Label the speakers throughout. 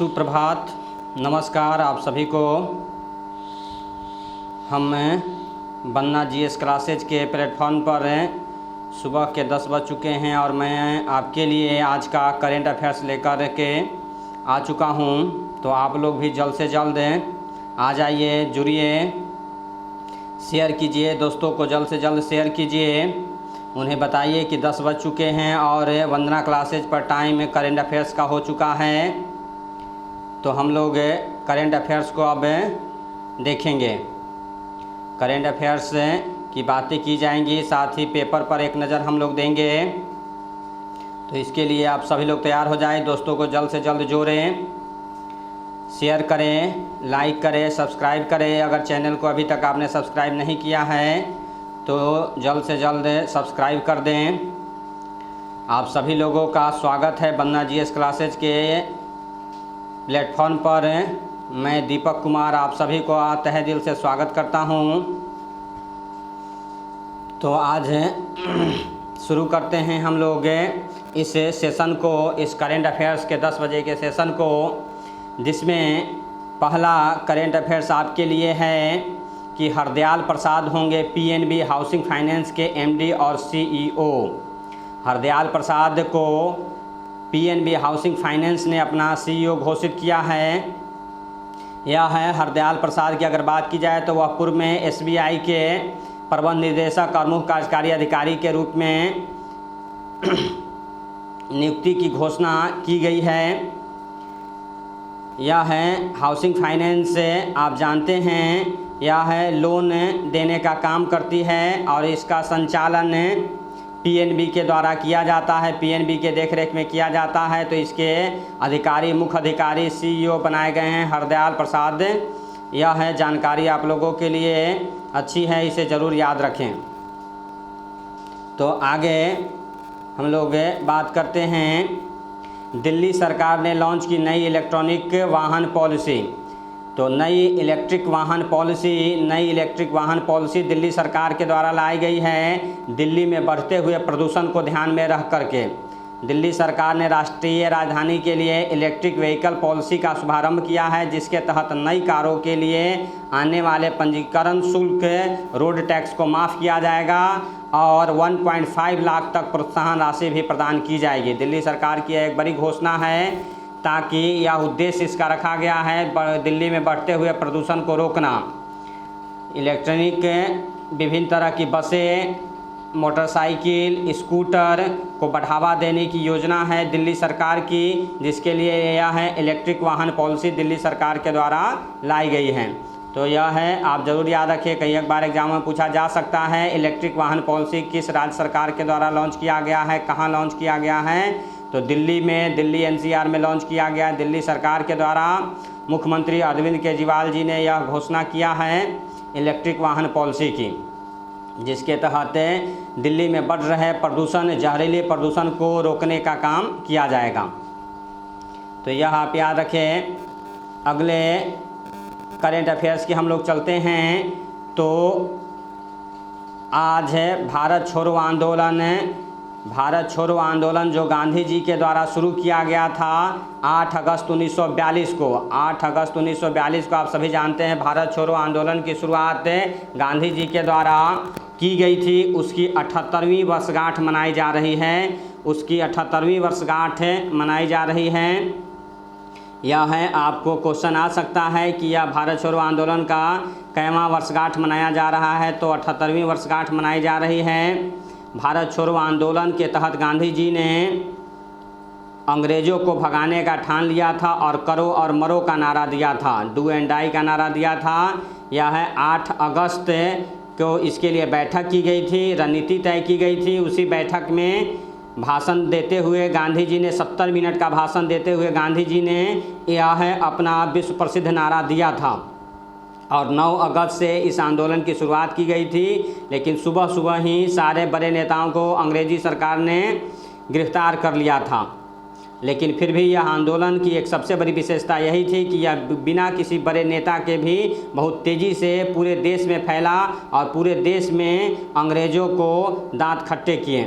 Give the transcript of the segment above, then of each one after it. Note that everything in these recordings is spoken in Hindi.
Speaker 1: सुप्रभात, नमस्कार आप सभी को। हम बन्ना जीएस क्लासेज के प्लेटफॉर्म पर सुबह के 10 बज चुके हैं और मैं आपके लिए आज का करेंट अफेयर्स लेकर के आ चुका हूं। तो आप लोग भी जल्द से जल्द आ जाइए, जुड़िए, शेयर कीजिए, दोस्तों को जल्द से जल्द शेयर कीजिए। उन्हें बताइए कि 10 बज चुके हैं और वंदना क्लासेज पर टाइम करेंट अफेयर्स का हो चुका है। तो हम लोग करेंट अफेयर्स को अब देखेंगे। करेंट अफेयर्स की बातें की जाएंगी, साथ ही पेपर पर एक नज़र हम लोग देंगे। तो इसके लिए आप सभी लोग तैयार हो जाएं, दोस्तों को जल्द से जल्द जोड़ें, शेयर करें, लाइक करें, सब्सक्राइब करें। अगर चैनल को अभी तक आपने सब्सक्राइब नहीं किया है तो जल्द से जल्द सब्सक्राइब कर दें। आप सभी लोगों का स्वागत है बन्ना जीएस क्लासेज के प्लेटफॉर्म पर। मैं दीपक कुमार आप सभी को तहे दिल से स्वागत करता हूं। तो आज शुरू करते हैं हम लोग इस सेशन को, इस करेंट अफेयर्स के 10 बजे के सेशन को, जिसमें पहला करेंट अफेयर्स आपके लिए है कि हरदयाल प्रसाद होंगे पीएनबी हाउसिंग फाइनेंस के एमडी और सीईओ। हरदयाल प्रसाद को पीएनबी हाउसिंग फाइनेंस ने अपना सीईओ घोषित किया है। यह है हरदयाल प्रसाद की अगर बात की जाए तो वह पूर्व में एसबीआई के प्रबंध निदेशक और मुख्य कार्यकारी अधिकारी के रूप में नियुक्ति की घोषणा की गई है। यह है हाउसिंग फाइनेंस, आप जानते हैं यह है लोन देने का काम करती है और इसका संचालन पीएनबी के द्वारा किया जाता है, पीएनबी के देखरेख में किया जाता है। तो इसके अधिकारी, मुख्य अधिकारी, सीईओ बनाए गए हैं हरदयाल प्रसाद। यह है जानकारी आप लोगों के लिए अच्छी है, इसे ज़रूर याद रखें। तो आगे हम लोग बात करते हैं, दिल्ली सरकार ने लॉन्च की नई इलेक्ट्रॉनिक वाहन पॉलिसी। तो नई इलेक्ट्रिक वाहन पॉलिसी दिल्ली सरकार के द्वारा लाई गई है। दिल्ली में बढ़ते हुए प्रदूषण को ध्यान में रख करके दिल्ली सरकार ने राष्ट्रीय राजधानी के लिए इलेक्ट्रिक व्हीकल पॉलिसी का शुभारंभ किया है, जिसके तहत नई कारों के लिए आने वाले पंजीकरण शुल्क, रोड टैक्स को माफ़ किया जाएगा और 1.5 लाख तक प्रोत्साहन राशि भी प्रदान की जाएगी। दिल्ली सरकार की एक बड़ी घोषणा है, ताकि यह उद्देश्य इसका रखा गया है दिल्ली में बढ़ते हुए प्रदूषण को रोकना। इलेक्ट्रॉनिक विभिन्न तरह की बसें, मोटरसाइकिल, स्कूटर को बढ़ावा देने की योजना है दिल्ली सरकार की, जिसके लिए यह है इलेक्ट्रिक वाहन पॉलिसी दिल्ली सरकार के द्वारा लाई गई है। तो यह है, आप ज़रूर याद रखिए, कई एक बार एग्जाम में पूछा जा सकता है इलेक्ट्रिक वाहन पॉलिसी किस राज्य सरकार के द्वारा लॉन्च किया गया है, कहाँ लॉन्च किया गया है। तो दिल्ली में, दिल्ली एनसीआर में लॉन्च किया गया है दिल्ली सरकार के द्वारा। मुख्यमंत्री अरविंद केजरीवाल जी ने यह घोषणा किया है इलेक्ट्रिक वाहन पॉलिसी की, जिसके तहत दिल्ली में बढ़ रहे प्रदूषण, जहरीले प्रदूषण को रोकने का काम किया जाएगा। तो यह आप याद रखें। अगले करेंट अफेयर्स की हम लोग चलते हैं। तो आज है भारत छोड़ो आंदोलन जो गांधी जी के द्वारा शुरू किया गया था 8 अगस्त 1942 को। 8 अगस्त 1942 को आप सभी जानते हैं भारत छोड़ो आंदोलन की शुरुआत गांधी जी के द्वारा की गई थी। उसकी 78वीं वर्षगांठ मनाई जा रही है, उसकी 78वीं वर्षगांठ मनाई जा रही है। यह है, आपको क्वेश्चन आ सकता है कि यह भारत छोड़ो आंदोलन का कैवां वर्षगांठ मनाया जा रहा है। तो 78वीं वर्षगांठ मनाई जा रही है। भारत छोड़ो आंदोलन के तहत गांधी जी ने अंग्रेज़ों को भगाने का ठान लिया था और करो और मरो का नारा दिया था, डू एंड डाई का नारा दिया था। यह है 8 अगस्त को इसके लिए बैठक की गई थी, रणनीति तय की गई थी। उसी बैठक में भाषण देते हुए गांधी जी ने 70 मिनट का भाषण देते हुए गांधी जी ने यह है अपना विश्व प्रसिद्ध नारा दिया था और 9 अगस्त से इस आंदोलन की शुरुआत की गई थी। लेकिन सुबह सुबह ही सारे बड़े नेताओं को अंग्रेजी सरकार ने गिरफ्तार कर लिया था। लेकिन फिर भी यह आंदोलन की एक सबसे बड़ी विशेषता यही थी कि यह बिना किसी बड़े नेता के भी बहुत तेज़ी से पूरे देश में फैला और पूरे देश में अंग्रेज़ों को दांत खट्टे किए।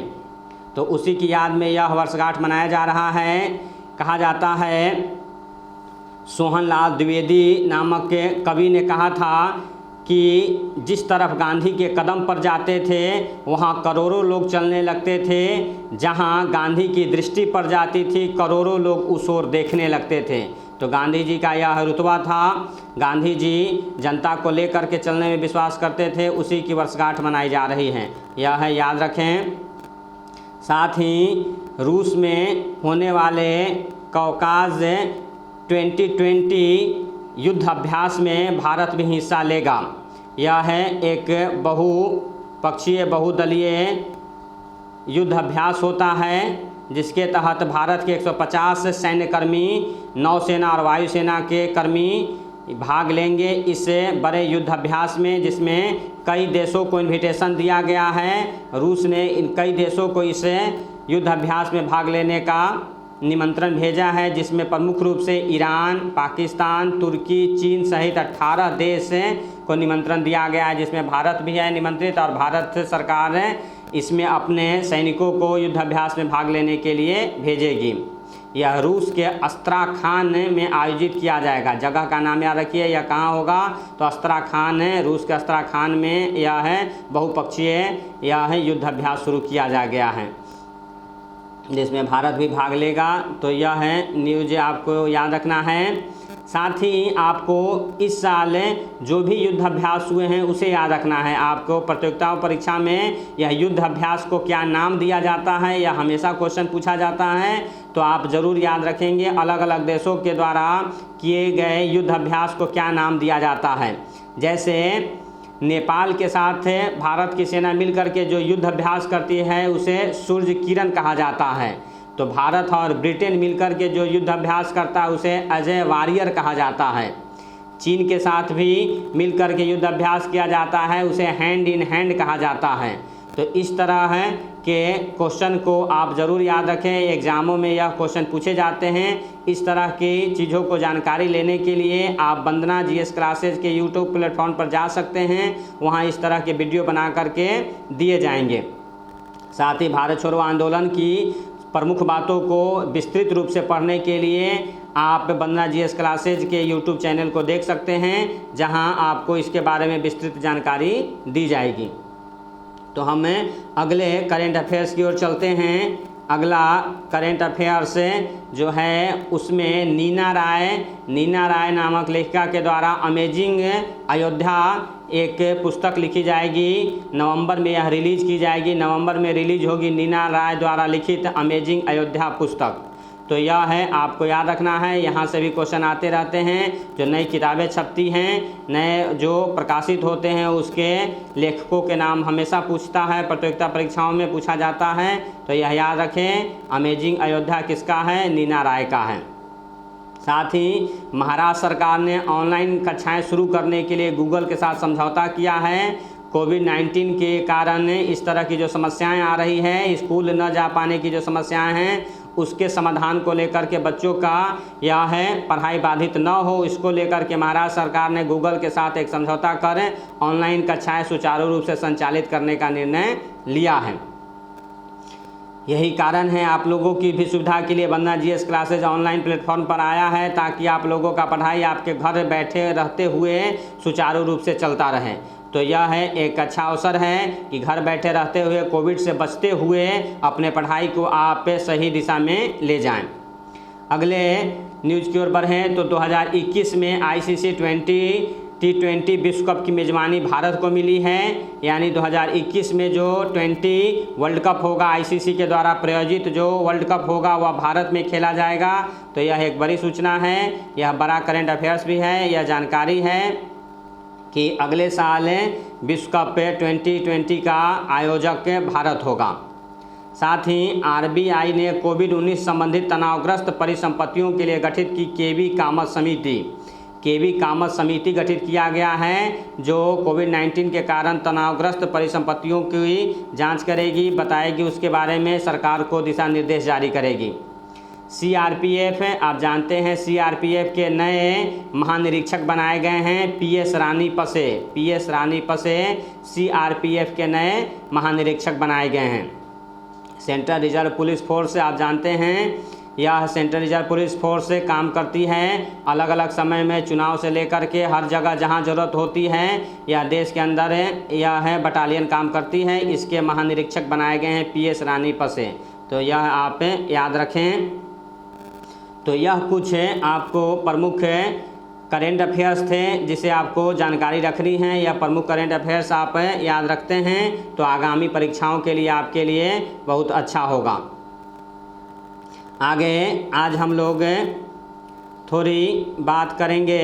Speaker 1: तो उसी की याद में यह वर्षगांठ मनाया जा रहा है। कहा जाता है सोहनलाल द्विवेदी नामक के कवि ने कहा था कि जिस तरफ गांधी के कदम पर जाते थे वहाँ करोड़ों लोग चलने लगते थे, जहाँ गांधी की दृष्टि पर जाती थी करोड़ों लोग उस ओर देखने लगते थे। तो गांधी जी का यह रुतबा था। गांधी जी जनता को लेकर के चलने में विश्वास करते थे। उसी की वर्षगांठ मनाई जा रही है, यह याद रखें। साथ ही रूस में होने वाले कौकाज़ 2020 युद्ध अभ्यास में भारत भी हिस्सा लेगा। यह है एक बहुपक्षीय बहुदलीय युद्ध अभ्यास होता है, जिसके तहत भारत के 150 सैन्यकर्मी, नौसेना और वायुसेना के कर्मी भाग लेंगे इस बड़े युद्ध अभ्यास में, जिसमें कई देशों को इन्विटेशन दिया गया है। रूस ने इन कई देशों को इस युद्ध अभ्यास में भाग लेने का निमंत्रण भेजा है, जिसमें प्रमुख रूप से ईरान, पाकिस्तान, तुर्की, चीन सहित 18 देश को निमंत्रण दिया गया है, जिसमें भारत भी है निमंत्रित। और भारत सरकार इसमें अपने सैनिकों को युद्धाभ्यास में भाग लेने के लिए भेजेगी। यह रूस के अस्त्राखान में आयोजित किया जाएगा। जगह का नाम याद रखिए, यह कहाँ होगा, तो अस्त्राखान है, रूस के अस्त्राखान में यह है बहुपक्षीय यह युद्धाभ्यास शुरू किया जा गया है, जिसमें भारत भी भाग लेगा। तो यह है न्यूज़, आपको याद रखना है। साथ ही आपको इस साल जो भी युद्ध अभ्यास हुए हैं उसे याद रखना है। आपको प्रतियोगिताओं परीक्षा में यह युद्ध अभ्यास को क्या नाम दिया जाता है, यह हमेशा क्वेश्चन पूछा जाता है, तो आप ज़रूर याद रखेंगे। अलग अलग देशों के द्वारा किए गए युद्ध अभ्यास को क्या नाम दिया जाता है। जैसे नेपाल के साथ भारत की सेना मिलकर के जो युद्ध अभ्यास करती है उसे सूर्य किरण कहा जाता है। तो भारत और ब्रिटेन मिलकर के जो युद्ध अभ्यास करता है उसे अजय वॉरियर कहा जाता है। चीन के साथ भी मिलकर के युद्ध अभ्यास किया जाता है, उसे हैंड इन हैंड कहा जाता है। तो इस तरह है के क्वेश्चन को आप ज़रूर याद रखें, एग्ज़ामों में यह क्वेश्चन पूछे जाते हैं। इस तरह की चीज़ों को जानकारी लेने के लिए आप वंदना जीएस क्लासेज के यूट्यूब प्लेटफॉर्म पर जा सकते हैं, वहाँ इस तरह के वीडियो बना करके दिए जाएंगे। साथ ही भारत छोड़ो आंदोलन की प्रमुख बातों को विस्तृत रूप से पढ़ने के लिए आप वंदना जीएस क्लासेज के यूट्यूब चैनल को देख सकते हैं, जहां आपको इसके बारे में विस्तृत जानकारी दी जाएगी। तो हम अगले करेंट अफेयर्स की ओर चलते हैं। अगला करेंट अफेयर्स जो है उसमें नीना राय नामक लेखिका के द्वारा अमेजिंग अयोध्या एक पुस्तक लिखी जाएगी। नवंबर में यह रिलीज़ की जाएगी, नवंबर में रिलीज होगी नीना राय द्वारा लिखित अमेजिंग अयोध्या पुस्तक। तो यह है, आपको याद रखना है, यहाँ से भी क्वेश्चन आते रहते हैं। जो नई किताबें छपती हैं, नए जो प्रकाशित होते हैं, उसके लेखकों के नाम हमेशा पूछता है, प्रतियोगिता परीक्षाओं में पूछा जाता है। तो यह याद रखें, अमेजिंग अयोध्या किसका है, नीना राय का है। साथ ही महाराष्ट्र सरकार ने ऑनलाइन कक्षाएं शुरू करने के लिए गूगल के साथ समझौता किया है। कोविड-19 के कारण इस तरह की जो समस्याएं आ रही हैं, स्कूल न जा पाने की जो समस्याएं हैं, उसके समाधान को लेकर के बच्चों का यह है पढ़ाई बाधित न हो, इसको लेकर के महाराष्ट्र सरकार ने गूगल के साथ एक समझौता कर ऑनलाइन कक्षाएं सुचारू रूप से संचालित करने का निर्णय लिया है। यही कारण है आप लोगों की भी सुविधा के लिए वंदना जीएस क्लासेज ऑनलाइन प्लेटफॉर्म पर आया है, ताकि आप लोगों का पढ़ाई आपके घर बैठे रहते हुए सुचारू रूप से चलता रहे। तो यह है एक अच्छा अवसर है कि घर बैठे रहते हुए कोविड से बचते हुए अपने पढ़ाई को आप सही दिशा में ले जाएं। अगले न्यूज़ की ओर बढ़ें तो 2021 में आईसीसी T20 विश्व कप की मेज़बानी भारत को मिली है। यानी 2021 में जो 20 वर्ल्ड कप होगा, आईसीसी के द्वारा प्रायोजित जो वर्ल्ड कप होगा वह भारत में खेला जाएगा। तो यह एक बड़ी सूचना है, यह बड़ा करंट अफेयर्स भी है। यह जानकारी है कि अगले साल विश्व कप 2020 का आयोजक भारत होगा। साथ ही आरबीआई ने कोविड-19 संबंधित तनावग्रस्त परिसंपत्तियों के लिए गठित की केवी कामत समिति गठित किया गया है, जो कोविड-19 के कारण तनावग्रस्त परिसंपत्तियों की जांच करेगी, बताएगी, उसके बारे में सरकार को दिशा निर्देश जारी करेगी। सीआरपीएफ, आप जानते हैं सीआरपीएफ के नए महानिरीक्षक बनाए गए हैं पीएस रानी पसे सीआरपीएफ के नए महानिरीक्षक बनाए गए हैं। सेंट्रल रिजर्व पुलिस फोर्स, आप जानते हैं यह सेंट्रल रिजर्व पुलिस फोर्स से काम करती है। अलग अलग समय में चुनाव से लेकर के हर जगह जहां ज़रूरत होती है यह देश के अंदर यह बटालियन काम करती है। इसके महानिरीक्षक बनाए गए हैं PS रानी पसे। तो यह आप याद रखें। तो यह कुछ आपको प्रमुख करेंट अफेयर्स थे जिसे आपको जानकारी रखनी है। यह प्रमुख करेंट अफेयर्स आप याद रखते हैं तो आगामी परीक्षाओं के लिए आपके लिए बहुत अच्छा होगा। आगे आज हम लोग थोड़ी बात करेंगे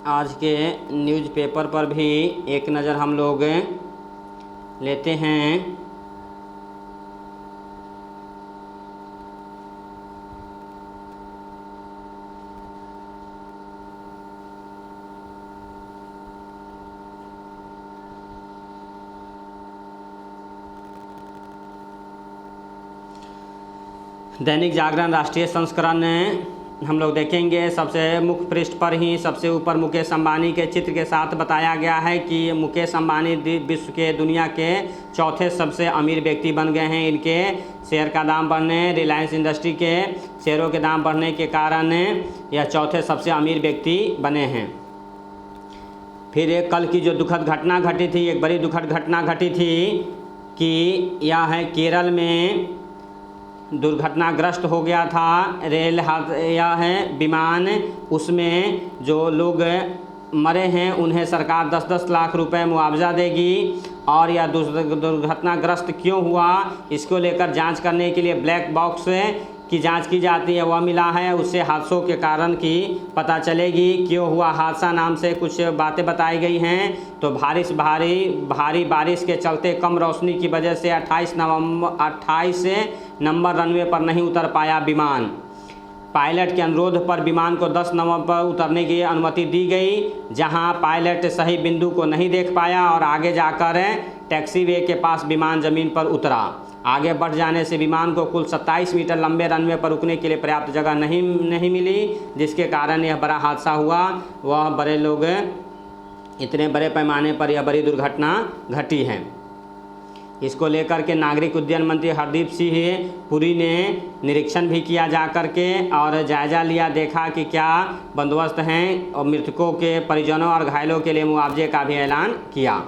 Speaker 1: आज के न्यूज़पेपर पर भी एक नज़र हम लोग लेते हैं। दैनिक जागरण राष्ट्रीय संस्करण हम लोग देखेंगे। सबसे मुख्य पृष्ठ पर ही सबसे ऊपर मुकेश अंबानी के चित्र के साथ बताया गया है कि मुकेश अंबानी विश्व के दुनिया के चौथे सबसे अमीर व्यक्ति बन गए हैं। इनके शेयर का दाम बढ़ने, रिलायंस इंडस्ट्री के शेयरों के दाम बढ़ने के कारण यह चौथे सबसे अमीर व्यक्ति बने हैं। फिर एक कल की जो दुखद घटना घटी थी, एक बड़ी दुखद घटना घटी थी कि यह है केरल में दुर्घटनाग्रस्त हो गया था रेल या है विमान। उसमें जो लोग मरे हैं उन्हें सरकार 10-10 लाख रुपए मुआवजा देगी। और यह दुर्घटनाग्रस्त क्यों हुआ इसको लेकर जांच करने के लिए ब्लैक बॉक्स की जांच की जाती है, वह मिला है। उससे हादसों के कारण की पता चलेगी, क्यों हुआ हादसा नाम से कुछ बातें बताई गई हैं। तो भारी बारिश के चलते कम रोशनी की वजह से 28 नंबर रनवे पर नहीं उतर पाया विमान। पायलट के अनुरोध पर विमान को 10 नंबर पर उतरने की अनुमति दी गई, जहां पायलट सही बिंदु को नहीं देख पाया और आगे जाकर टैक्सीवे के पास विमान ज़मीन पर उतरा। आगे बढ़ जाने से विमान को कुल 27 मीटर लंबे रनवे पर रुकने के लिए पर्याप्त जगह नहीं मिली, जिसके कारण यह बड़ा हादसा हुआ। वह बड़े लोग इतने बड़े पैमाने पर यह बड़ी दुर्घटना घटी है। इसको लेकर के नागरिक उड्डयन मंत्री हरदीप सिंह पुरी ने निरीक्षण भी किया जा कर के और जायज़ा लिया, देखा कि क्या बंदोबस्त हैं और मृतकों के परिजनों और घायलों के लिए मुआवजे का भी ऐलान किया।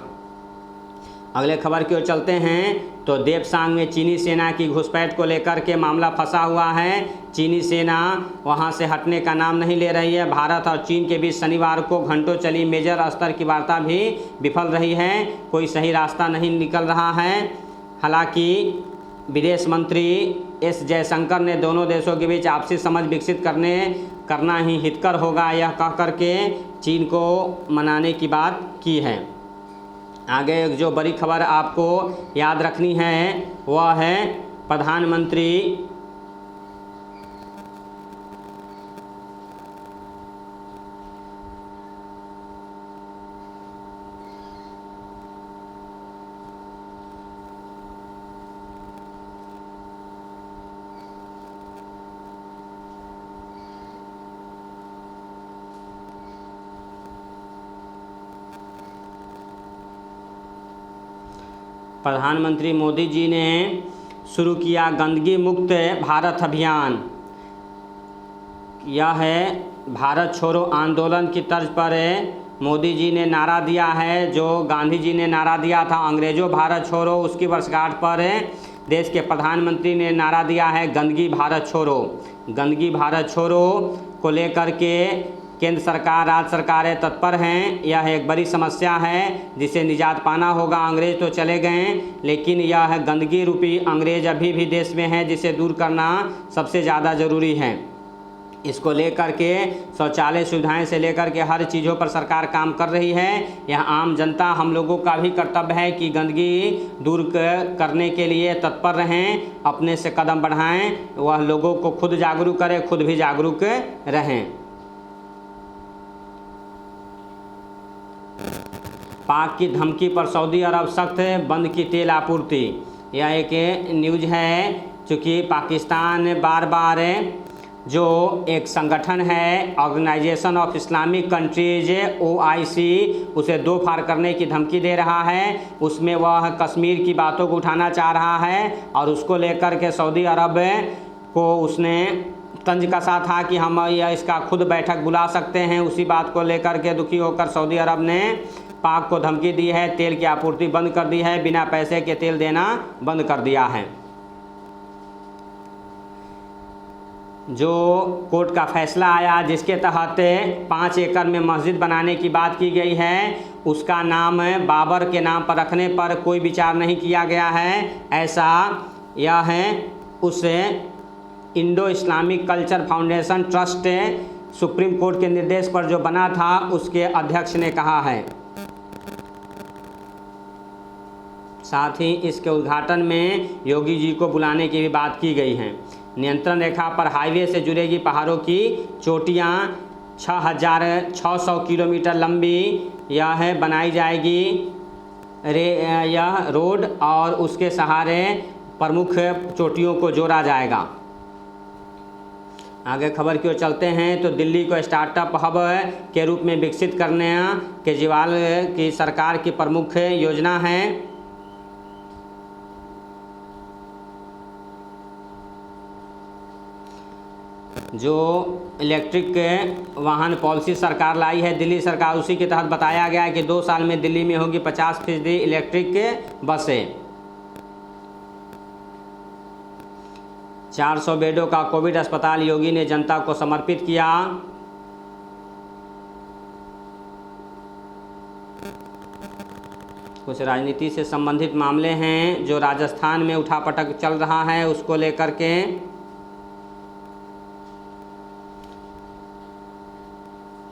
Speaker 1: अगले खबर की ओर चलते हैं। तो देपसांग में चीनी सेना की घुसपैठ को लेकर के मामला फंसा हुआ है। चीनी सेना वहां से हटने का नाम नहीं ले रही है। भारत और चीन के बीच शनिवार को घंटों चली मेजर स्तर की वार्ता भी विफल रही है। कोई सही रास्ता नहीं निकल रहा है। हालांकि विदेश मंत्री एस जयशंकर ने दोनों देशों के बीच आपसी समझ विकसित करना ही हितकर होगा, यह कह करके चीन को मनाने की बात की है। आगे जो बड़ी खबर आपको याद रखनी है वह है प्रधानमंत्री प्रधानमंत्री मोदी जी ने शुरू किया गंदगी मुक्त भारत अभियान। यह है भारत छोड़ो आंदोलन की तर्ज पर मोदी जी ने नारा दिया है, जो गांधी जी ने नारा दिया था अंग्रेजों भारत छोड़ो, उसकी वर्षगांठ पर देश के प्रधानमंत्री ने नारा दिया है गंदगी भारत छोड़ो। गंदगी भारत छोड़ो को लेकर के केंद्र सरकार, राज्य सरकारें तत्पर हैं। यह एक बड़ी समस्या है जिसे निजात पाना होगा। अंग्रेज तो चले गए, लेकिन यह गंदगी रूपी अंग्रेज अभी भी देश में है, जिसे दूर करना सबसे ज़्यादा ज़रूरी है। इसको लेकर के शौचालय सुविधाएं से लेकर के हर चीज़ों पर सरकार काम कर रही है। यह आम जनता हम लोगों का भी कर्तव्य है कि गंदगी दूर करने के लिए तत्पर रहें, अपने से कदम बढ़ाएं, वह लोगों को खुद जागरूक करें, खुद भी जागरूक रहें। पाक की धमकी पर सऊदी अरब सख्त बंद की तेल आपूर्ति। यह एक न्यूज़ है, चूँकि पाकिस्तान बार बार जो एक संगठन है organisation of Islamic countries OIC, उसे दो फाड़ करने की धमकी दे रहा है। उसमें वह कश्मीर की बातों को उठाना चाह रहा है और उसको लेकर के सऊदी अरब को उसने तंज कसा था कि हम यह इसका खुद बैठक बुला सकते हैं। उसी बात को लेकर के दुखी होकर सऊदी अरब ने पाक को धमकी दी है, तेल की आपूर्ति बंद कर दी है, बिना पैसे के तेल देना बंद कर दिया है। जो कोर्ट का फैसला आया जिसके तहत 5 एकड़ में मस्जिद बनाने की बात की गई है, उसका नाम बाबर के नाम पर रखने पर कोई विचार नहीं किया गया है। ऐसा यह है उस Indo Islamic culture foundation trust supreme court के निर्देश पर जो बना था उसके अध्यक्ष ने कहा है। साथ ही इसके उद्घाटन में योगी जी को बुलाने की भी बात की गई है। नियंत्रण रेखा पर हाईवे से जुड़ेगी पहाड़ों की चोटियाँ, 6,600 किलोमीटर लंबी यह बनाई जाएगी यह रोड और उसके सहारे प्रमुख चोटियों को जोड़ा जाएगा। आगे खबर की ओर चलते हैं तो दिल्ली को स्टार्टअप हब के रूप में विकसित करने केजरीवाल की सरकार की प्रमुख योजना है। जो इलेक्ट्रिक वाहन पॉलिसी सरकार लाई है दिल्ली सरकार, उसी के तहत बताया गया है कि 2 साल में दिल्ली में होगी 50% इलेक्ट्रिक बसें। 400 बेडों का कोविड अस्पताल योगी ने जनता को समर्पित किया। कुछ राजनीति से संबंधित मामले हैं जो राजस्थान में उठापटक चल रहा है, उसको लेकर के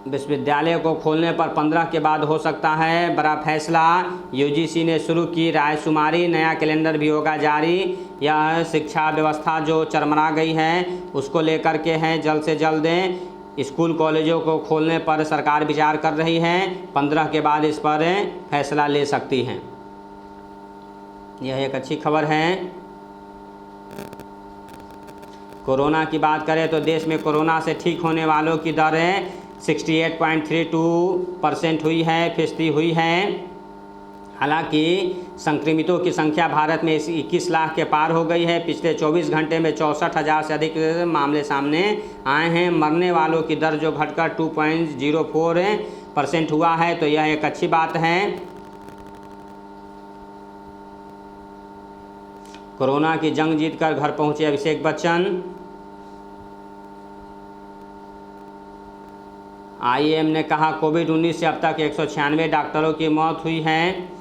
Speaker 1: विश्वविद्यालय को खोलने पर 15 के बाद हो सकता है बड़ा फैसला। UGC ने शुरू की रायशुमारी, नया कैलेंडर भी होगा जारी। यह शिक्षा व्यवस्था जो चरमरा गई है उसको लेकर के है, जल्द से जल्द स्कूल कॉलेजों को खोलने पर सरकार विचार कर रही है। 15 के बाद इस पर फैसला ले सकती है। यह एक अच्छी खबर है। कोरोना की बात करें तो देश में कोरोना से ठीक होने वालों की दर 68.32% हुई है, फीसदी हुई है। हालांकि संक्रमितों की संख्या भारत में 21 लाख के पार हो गई है। पिछले 24 घंटे में 64,000 से अधिक मामले सामने आए हैं। मरने वालों की दर जो घटकर 2.04% हुआ है, तो यह एक अच्छी बात है। कोरोना की जंग जीतकर घर पहुंचे अभिषेक बच्चन। IAM ने कहा कोविड-19 से अब तक 196 डॉक्टरों की मौत हुई है।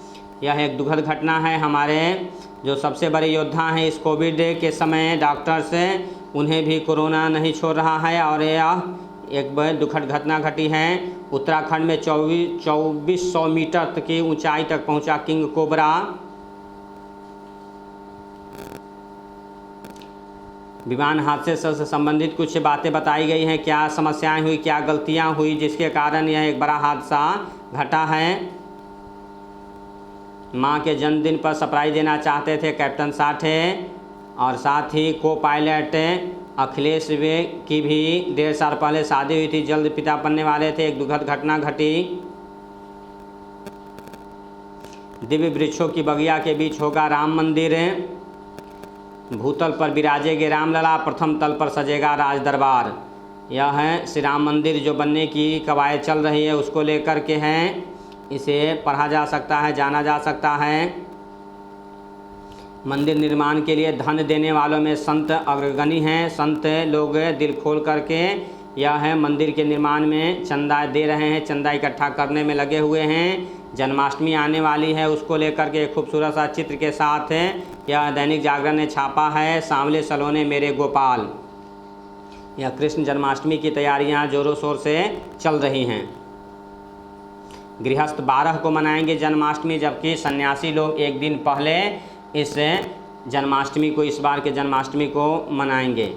Speaker 1: यह एक दुखद घटना है। हमारे जो सबसे बड़े योद्धा हैं इस कोविड के समय डॉक्टर्स, उन्हें भी कोरोना नहीं छोड़ रहा है और यह एक बहुत दुखद घटना घटी है। उत्तराखंड में 2400 मीटर की ऊंचाई तक पहुंचा किंग कोबरा। विमान हादसे से संबंधित कुछ बातें बताई गई हैं, क्या समस्याएं हुई, क्या गलतियां हुई जिसके कारण यह एक बड़ा हादसा घटा है। मां के जन्मदिन पर सरप्राइज देना चाहते थे कैप्टन साठे और साथ ही को पायलट अखिलेश की भी 1.5 साल पहले शादी हुई थी, जल्द पिता बनने वाले थे। एक दुखद घटना घटी। दिव्य वृक्षों की बगिया के बीच होगा राम मंदिर। भूतल पर विराजेगे रामलला, प्रथम तल पर सजेगा राज दरबार। यह है श्री राम मंदिर जो बनने की कवायद चल रही है, उसको लेकर के हैं। इसे पढ़ा जा सकता है, जाना जा सकता है। मंदिर निर्माण के लिए धन देने वालों में संत अग्रगणी हैं। संत लोग दिल खोल करके यह है मंदिर के निर्माण में चंदा दे रहे हैं, चंदा इकट्ठा करने में लगे हुए हैं। जन्माष्टमी आने वाली है, उसको लेकर के खूबसूरत सा चित्र के साथ है। यह दैनिक जागरण ने छापा है। सांवले सलोने मेरे गोपाल। यह कृष्ण जन्माष्टमी की तैयारियां जोरों शोर से चल रही हैं। गृहस्थ 12 को मनाएंगे जन्माष्टमी, जबकि सन्यासी लोग एक दिन पहले इस जन्माष्टमी को, इस बार के जन्माष्टमी को मनाएंगे।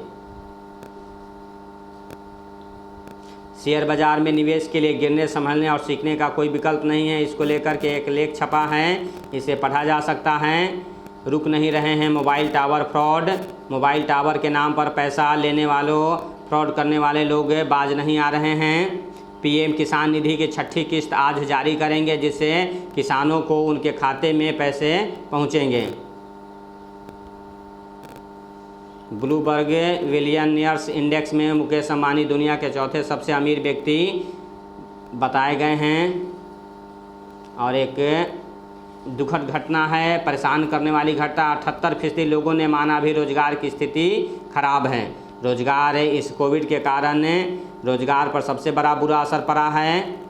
Speaker 1: शेयर बाजार में निवेश के लिए गिरने, संभलने और सीखने का कोई विकल्प नहीं है, इसको लेकर के एक लेख छपा है, इसे पढ़ा जा सकता है। रुक नहीं रहे हैं mobile tower fraud. Mobile tower के नाम पर पैसा लेने वालों, फ्रॉड करने वाले लोग बाज नहीं आ रहे हैं। पीएम किसान निधि की 6ठी किस्त आज जारी करेंगे, जिससे किसानों को उनके खाते में पैसे पहुंचेंगे। ब्लूमबर्ग बिलियनियर्स इंडेक्स में मुकेश अंबानी दुनिया के चौथे सबसे अमीर व्यक्ति बताए गए हैं। और एक दुखद घटना है, परेशान करने वाली घटना, 78% लोगों ने माना भी रोजगार की स्थिति खराब है। रोजगार इस कोविड के कारण रोजगार पर सबसे बड़ा बुरा असर पड़ा है।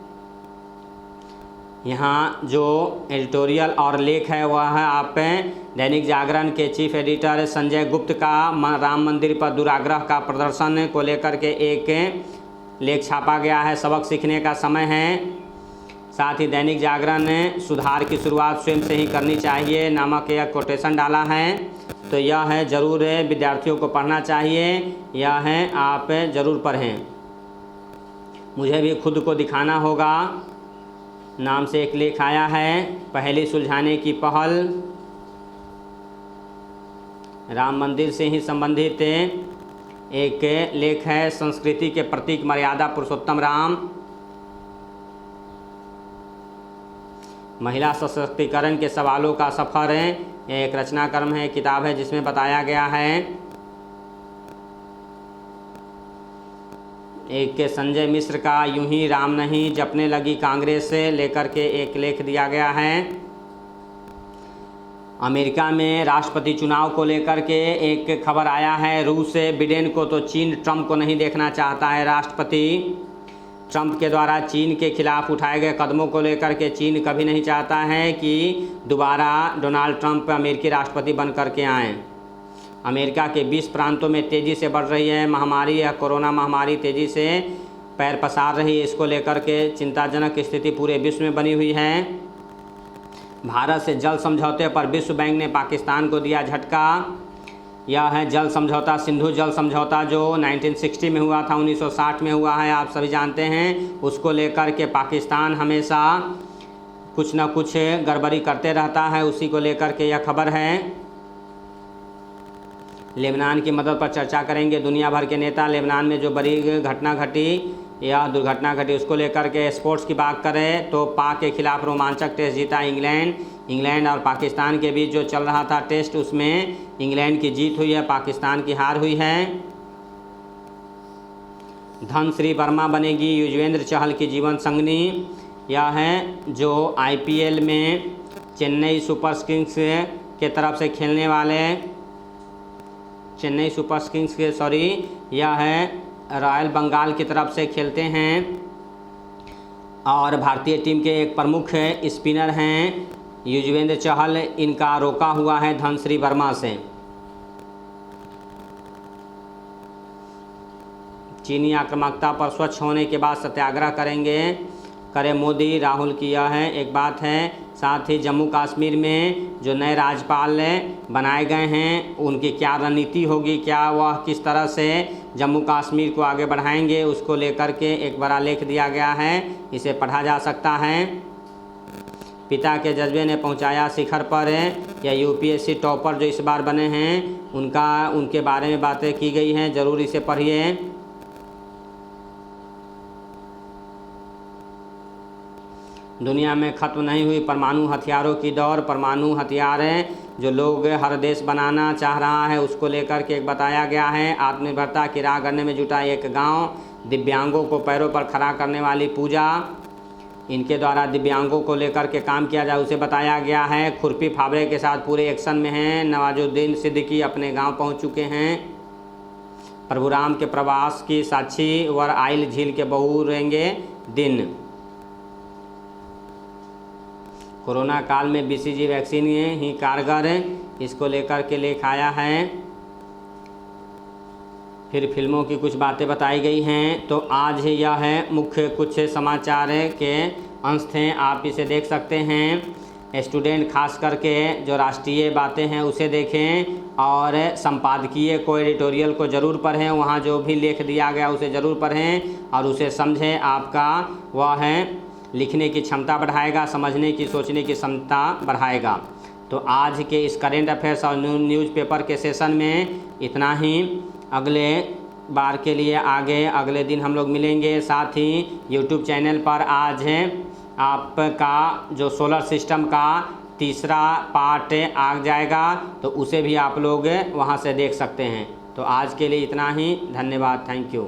Speaker 1: यहाँ जो एडिटोरियल और लेख है वह है आप दैनिक जागरण के चीफ एडिटर संजय गुप्त का राम मंदिर पर दुराग्रह का प्रदर्शन को लेकर के एक लेख छापा गया है। सबक सीखने का समय है। साथ ही दैनिक जागरण ने सुधार की शुरुआत स्वयं से ही करनी चाहिए नामक एक कोटेशन डाला है। तो यह है, ज़रूर विद्यार्थियों को पढ़ना चाहिए, यह है आप ज़रूर पढ़ें। मुझे भी खुद को दिखाना होगा नाम से एक लेख आया है। पहेली सुलझाने की पहल, राम मंदिर से ही संबंधित एक लेख है। संस्कृति के प्रतीक मर्यादा पुरुषोत्तम राम। महिला सशक्तिकरण के सवालों का सफ़र है, यह एक रचनाक्रम है, किताब है जिसमें बताया गया है। एक के संजय मिश्र का यूं ही राम नहीं जपने लगी कांग्रेस से लेकर के एक लेख दिया गया है। अमेरिका में राष्ट्रपति चुनाव को लेकर के एक खबर आया है। रूस से बिडेन को तो चीन ट्रंप को नहीं देखना चाहता है। राष्ट्रपति ट्रंप के द्वारा चीन के खिलाफ उठाए गए कदमों को लेकर के चीन कभी नहीं चाहता है कि दोबारा डोनाल्ड ट्रंप अमेरिकी राष्ट्रपति बन करके आएँ। अमेरिका के 20 प्रांतों में तेज़ी से बढ़ रही है महामारी, या कोरोना महामारी तेज़ी से पैर पसार रही है। इसको लेकर के चिंताजनक स्थिति पूरे विश्व में बनी हुई है। भारत से जल समझौते पर विश्व बैंक ने पाकिस्तान को दिया झटका। यह है जल समझौता, सिंधु जल समझौता जो 1960 में हुआ था, 1960 में हुआ है, आप सभी जानते हैं। उसको लेकर के पाकिस्तान हमेशा कुछ न कुछ गड़बड़ी करते रहता है, उसी को लेकर के यह खबर है। लेबनान की मदद पर चर्चा करेंगे दुनिया भर के नेता। लेबनान में जो बड़ी घटना घटी या दुर्घटना घटी उसको लेकर के। स्पोर्ट्स की बात करें तो पाक के खिलाफ रोमांचक टेस्ट जीता इंग्लैंड। इंग्लैंड और पाकिस्तान के बीच जो चल रहा था टेस्ट, उसमें इंग्लैंड की जीत हुई है, पाकिस्तान की हार हुई है। धनश्री वर्मा बनेगी युजवेंद्र चहल की जीवन संगनी। यह है जो IPL में चेन्नई सुपर किंग्स के तरफ से खेलने वाले, यह है रॉयल बंगाल की तरफ से खेलते हैं और भारतीय टीम के एक प्रमुख स्पिनर हैं युजवेंद्र चहल। इनका रोका हुआ है धनश्री वर्मा से। चीनी आक्रामकता पर स्वच्छ होने के बाद सत्याग्रह करे मोदी, राहुल की यह है एक बात है। साथ ही जम्मू कश्मीर में जो नए राज्यपाल बनाए गए हैं उनकी क्या रणनीति होगी, क्या वह किस तरह से जम्मू कश्मीर को आगे बढ़ाएंगे, उसको लेकर के एक बड़ा लेख दिया गया है, इसे पढ़ा जा सकता है। पिता के जज्बे ने पहुंचाया शिखर पर, या UPSC टॉपर जो इस बार बने हैं उनके बारे में बातें की गई हैं, ज़रूर इसे पढ़िए। दुनिया में ख़त्म नहीं हुई परमाणु हथियारों की दौड़। परमाणु हथियार जो लोग हर देश बनाना चाह रहा है उसको लेकर के एक बताया गया है। आत्मनिर्भरता की राह गढ़ने में जुटा एक गांव। दिव्यांगों को पैरों पर खड़ा करने वाली पूजा, इनके द्वारा दिव्यांगों को लेकर के काम किया जाए उसे बताया गया है। खुरपी फावड़े के साथ पूरे एक्शन में हैं। नवाजुद्दीन सिद्दीकी अपने गाँव पहुँच चुके हैं। प्रभु राम के प्रवास की साक्षी वर आइल झील के बहुरेंगे दिन। कोरोना काल में BCG वैक्सीन ही कारगर, इसको लेकर के लेख आया है। फिर फिल्मों की कुछ बातें बताई गई हैं। तो आज यह है मुख्य कुछ समाचार के अंश थे, आप इसे देख सकते हैं। स्टूडेंट खास करके जो राष्ट्रीय बातें हैं उसे देखें और संपादकीय को, एडिटोरियल को ज़रूर पढ़ें, वहाँ जो भी लेख दिया गया उसे ज़रूर पढ़ें और उसे समझें। आपका वह है लिखने की क्षमता बढ़ाएगा, समझने की, सोचने की क्षमता बढ़ाएगा। तो आज के इस करेंट अफेयर्स और न्यूज़पेपर के सेशन में इतना ही। अगले बार के लिए आगे अगले दिन हम लोग मिलेंगे। साथ ही यूट्यूब चैनल पर आज आपका जो सोलर सिस्टम का तीसरा पार्ट आ जाएगा, तो उसे भी आप लोग वहां से देख सकते हैं। तो आज के लिए इतना ही, धन्यवाद, थैंक यू।